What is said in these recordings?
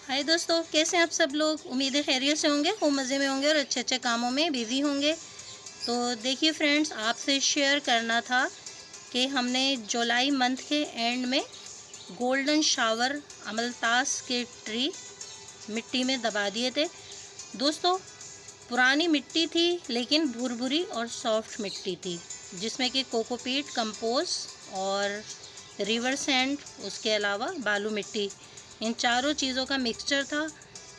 हाय दोस्तों, कैसे हैं आप सब लोग। उम्मीद है खैरियत से होंगे, खूब मज़े में होंगे और अच्छे अच्छे कामों में बिज़ी होंगे। तो देखिए फ्रेंड्स, आपसे शेयर करना था कि हमने जुलाई मंथ के एंड में गोल्डन शावर अमलतास के ट्री मिट्टी में दबा दिए थे। दोस्तों, पुरानी मिट्टी थी लेकिन भुरभुरी और सॉफ्ट मिट्टी थी, जिसमें कि कोकोपीट, कंपोस्ट और रिवर सैंड, उसके अलावा बालू मिट्टी, इन चारों चीज़ों का मिक्सचर था।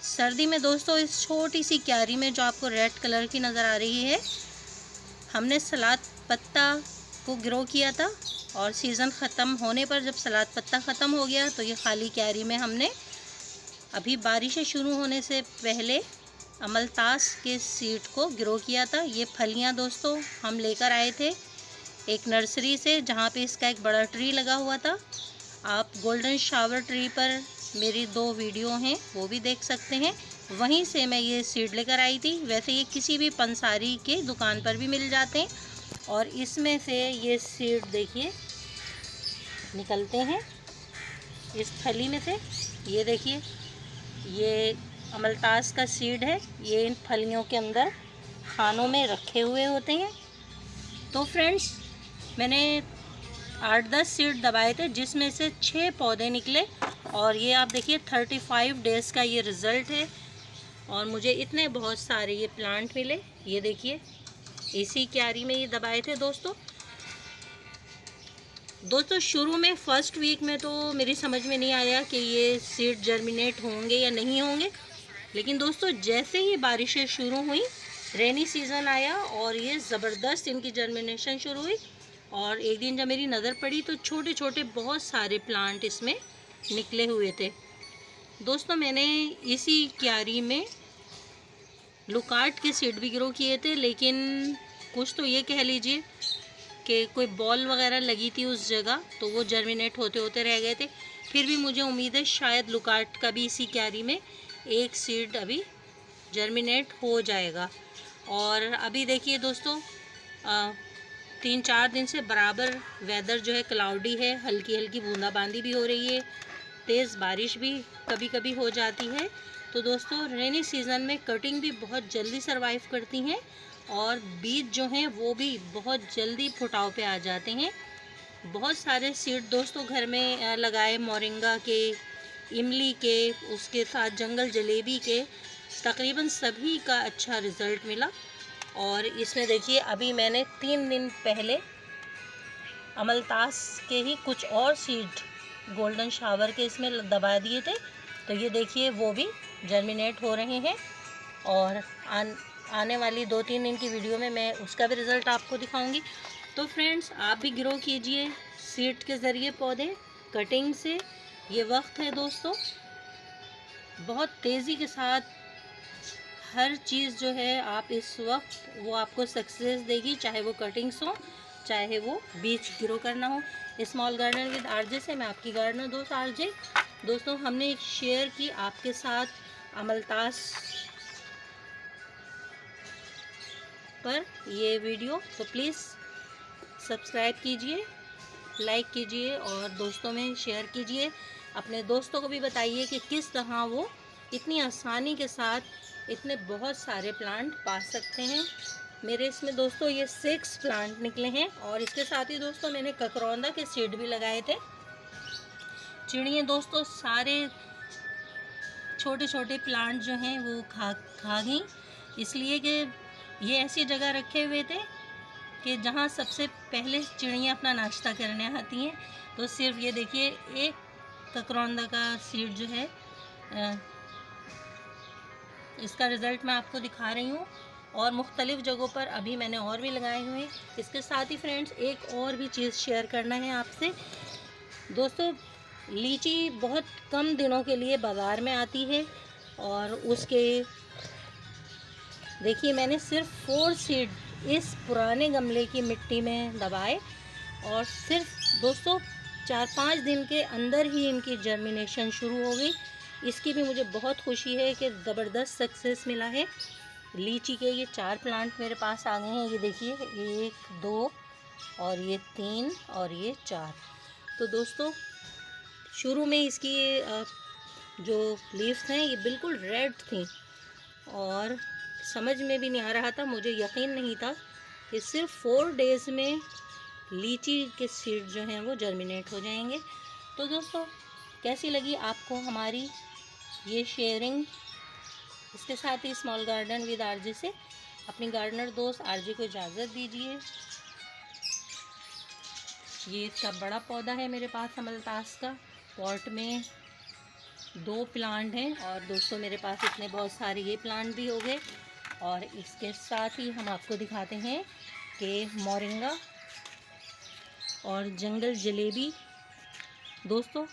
सर्दी में दोस्तों इस छोटी सी क्यारी में, जो आपको रेड कलर की नज़र आ रही है, हमने सलाद पत्ता को ग्रो किया था। और सीज़न ख़त्म होने पर जब सलाद पत्ता ख़त्म हो गया तो ये खाली क्यारी में हमने अभी बारिशें शुरू होने से पहले अमलतास के सीड को ग्रो किया था। ये फलियां दोस्तों हम लेकर आए थे एक नर्सरी से, जहाँ पे इसका एक बड़ा ट्री लगा हुआ था। आप गोल्डन शावर ट्री पर मेरी 2 वीडियो हैं, वो भी देख सकते हैं। वहीं से मैं ये सीड लेकर आई थी। वैसे ये किसी भी पंसारी के दुकान पर भी मिल जाते हैं। और इसमें से ये सीड देखिए निकलते हैं इस थैली में से। ये देखिए, ये अमलतास का सीड है। ये इन फलियों के अंदर खानों में रखे हुए होते हैं। तो फ्रेंड्स, मैंने 8-10 सीड दबाए थे, जिसमें से 6 पौधे निकले। और ये आप देखिए 35 डेज़ का ये रिज़ल्ट है। और मुझे इतने बहुत सारे ये प्लांट मिले। ये देखिए, इसी क्यारी में ये दबाए थे दोस्तों। शुरू में फर्स्ट वीक में तो मेरी समझ में नहीं आया कि ये सीड जर्मिनेट होंगे या नहीं होंगे। लेकिन दोस्तों, जैसे ही बारिशें शुरू हुई, रेनी सीज़न आया और ये ज़बरदस्त इनकी जर्मिनेशन शुरू हुई। और एक दिन जब मेरी नज़र पड़ी तो छोटे छोटे बहुत सारे प्लांट इसमें निकले हुए थे। दोस्तों, मैंने इसी क्यारी में लुकार्ट के सीड भी ग्रो किए थे, लेकिन कुछ तो ये कह लीजिए कि कोई बॉल वगैरह लगी थी उस जगह, तो वो जर्मिनेट होते होते रह गए थे। फिर भी मुझे उम्मीद है शायद लुकार्ट का भी इसी क्यारी में एक सीड अभी जर्मिनेट हो जाएगा। और अभी देखिए दोस्तों, 3-4 दिन से बराबर वेदर जो है क्लाउडी है, हल्की हल्की बूंदाबांदी भी हो रही है, तेज़ बारिश भी कभी कभी हो जाती है। तो दोस्तों, रेनी सीज़न में कटिंग भी बहुत जल्दी सरवाइव करती हैं और बीज जो हैं वो भी बहुत जल्दी फुटाव पे आ जाते हैं। बहुत सारे सीड दोस्तों घर में लगाए, मोरिंगा के, इमली के, उसके साथ जंगल जलेबी के, तकरीबन सभी का अच्छा रिज़ल्ट मिला। और इसमें देखिए, अभी मैंने 3 दिन पहले अमलतास के ही कुछ और सीड गोल्डन शावर के इसमें दबा दिए थे। तो ये देखिए, वो भी जर्मिनेट हो रहे हैं। और आने वाली 2-3 दिन की वीडियो में मैं उसका भी रिज़ल्ट आपको दिखाऊंगी। तो फ्रेंड्स, आप भी ग्रो कीजिए सीड के ज़रिए पौधे, कटिंग से। ये वक्त है दोस्तों, बहुत तेज़ी के साथ हर चीज़ जो है आप इस वक्त वो आपको सक्सेस देगी, चाहे वो कटिंग्स हो, चाहे वो बीज ग्रो करना हो। स्मॉल गार्डन विद आरजे से मैं आपकी गार्डनर दोस्त आरजे। दोस्तों, हमने शेयर की आपके साथ अमलतास पर ये वीडियो, तो प्लीज़ सब्सक्राइब कीजिए, लाइक कीजिए और दोस्तों में शेयर कीजिए। अपने दोस्तों को भी बताइए कि किस तरह वो इतनी आसानी के साथ इतने बहुत सारे प्लांट पा सकते हैं। मेरे इसमें दोस्तों ये 6 प्लांट निकले हैं। और इसके साथ ही दोस्तों मैंने ककरौंदा के सीड भी लगाए थे। चिड़ियाँ दोस्तों सारे छोटे छोटे प्लांट जो हैं वो खा गई, इसलिए कि ये ऐसी जगह रखे हुए थे कि जहाँ सबसे पहले चिड़ियाँ अपना नाश्ता करने आती हैं। तो सिर्फ ये देखिए, एक ककरौंदा का सीड जो है, इसका रिज़ल्ट मैं आपको दिखा रही हूँ। और मुख्तलिफ़ जगहों पर अभी मैंने और भी लगाए हुए हैं। इसके साथ ही फ्रेंड्स, एक और भी चीज़ शेयर करना है आपसे। दोस्तों, लीची बहुत कम दिनों के लिए बाज़ार में आती है। और उसके देखिए, मैंने सिर्फ 4 सीड इस पुराने गमले की मिट्टी में दबाए और सिर्फ दोस्तों 4-5 दिन के अंदर ही इनकी जर्मिनेशन शुरू हो गई। इसकी भी मुझे बहुत खुशी है कि ज़बरदस्त सक्सेस मिला है। लीची के ये 4 प्लांट मेरे पास आ गए हैं। ये देखिए, 1, 2 और ये 3 और ये 4। तो दोस्तों, शुरू में इसकी जो लीव्स हैं ये बिल्कुल रेड थी और समझ में भी नहीं आ रहा था, मुझे यकीन नहीं था कि सिर्फ 4 डेज़ में लीची के सीड जो हैं वो जर्मिनेट हो जाएंगे। तो दोस्तों कैसी लगी आपको हमारी ये शेयरिंग? इसके साथ ही स्मॉल गार्डन विद आरजे से अपनी गार्डनर दोस्त आरजे को इजाज़त दीजिए। ये इसका बड़ा पौधा है मेरे पास अमलतास का, पॉट में 2 प्लांट हैं और दोस्तों मेरे पास इतने बहुत सारे ये प्लांट भी हो गए। और इसके साथ ही हम आपको दिखाते हैं कि मोरिंगा और जंगल जलेबी दोस्तों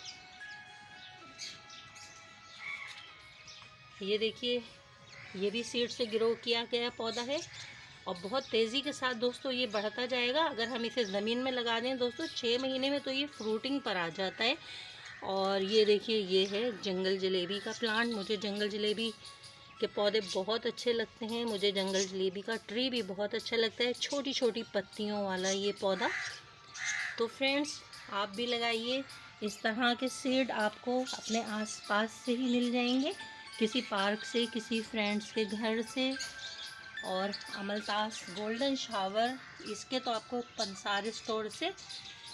ये देखिए, ये भी सीड से ग्रो किया गया पौधा है और बहुत तेज़ी के साथ दोस्तों ये बढ़ता जाएगा। अगर हम इसे ज़मीन में लगा दें दोस्तों 6 महीने में तो ये फ्रूटिंग पर आ जाता है। और ये देखिए, ये है जंगल जलेबी का प्लांट। मुझे जंगल जलेबी के पौधे बहुत अच्छे लगते हैं, मुझे जंगल जलेबी का ट्री भी बहुत अच्छा लगता है, छोटी छोटी पत्तियों वाला ये पौधा। तो फ्रेंड्स आप भी लगाइए, इस तरह के सीड आपको अपने आसपास से ही मिल जाएंगे, किसी पार्क से, किसी फ्रेंड्स के घर से। और अमलतास गोल्डन शावर, इसके तो आपको पंसार स्टोर से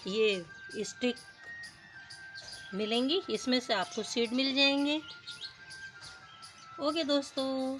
ये स्टिक मिलेंगी, इसमें से आपको सीड मिल जाएंगे। ओके दोस्तों।